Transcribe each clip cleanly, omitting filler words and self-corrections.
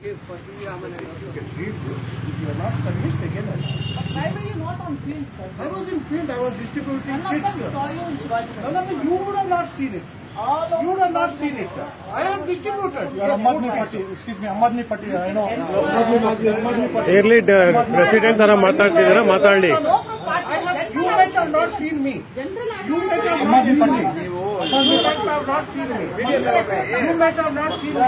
If you can read this, if you are not convinced, again But why were you not on field, sir? I was in field, I was distributing None of kits. them saw you in Shivaji. No, you would have not seen it. You would have not seen it. I have distributed. Excuse me, Amadni Patti, I know. ಇರ್ಲಿ president ತರ ಮಾತಾಡ್ತಿದ್ದೀರಾ ಮಾತಾಡಿ. You might have not seen me. You might have not seen me. You might have not seen me. You might have not seen me.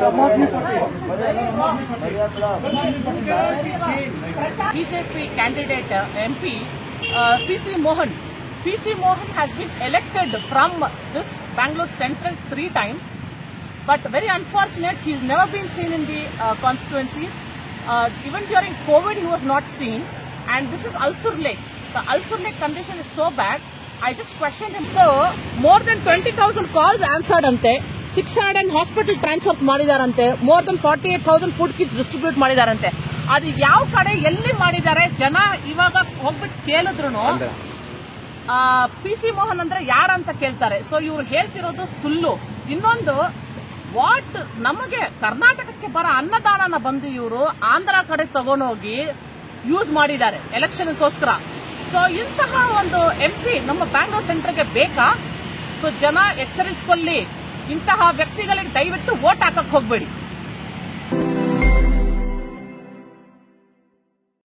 BJP candidate MP PC Mohan. PC Mohan has been elected from this Bangalore Central 3 times, but very unfortunate, he's never been seen in the constituencies. Even during COVID, he was not seen. And this is Ulsur Lake. The Ulsur Lake condition is so bad. I just questioned him. So, more than 20,000 calls answered ante, 600 hospital transfers ಮಾಡಿದಾರಂತೆ, more than 48,000 food kits distribute ಮಾಡಿದಾರಂತೆ. ಅದು ಯಾವ ಕಡೆ ಎಲ್ಲಿ ಮಾಡಿದ್ದಾರೆ ಜನ ಇವಾಗ ಹೋಗ್ಬಿಟ್ಟು ಕೇಳಿದ್ರು PC Mohan ಅಂದ್ರೆ ಯಾರಂತ ಕೇಳ್ತಾರೆ. ಸೊ ಇವ್ರು ಹೇಳ್ತಿರೋದು ಸುಳ್ಳು. ಇನ್ನೊಂದು ವಾಟ್ ನಮಗೆ ಕರ್ನಾಟಕಕ್ಕೆ ಬರೋ ಅನ್ನದಾನನ ಬಂದು ಇವರು ಆಂಧ್ರ ಕಡೆ ತಗೊಂಡೋಗಿ ಯೂಸ್ ಮಾಡಿದ್ದಾರೆ ಎಲೆಕ್ಷನ್ಗೋಸ್ಕರ. ಸೊ ಇಂತಹ ಒಂದು MP ನಮ್ಮ ಬ್ಯಾಂಗ್ಳೂರ್ ಸೆಂಟರ್ಗೆ ಬೇಕಾ? ಸೊ ಜನ ಎಚ್ಚರಿಸಿಕೊಳ್ಳಿ, ಇಂತಹ ವ್ಯಕ್ತಿಗಳಿಗೆ ದಯವಿಟ್ಟು ವೋಟ್ ಹಾಕಕ್ ಹೋಗ್ಬೇಡಿ.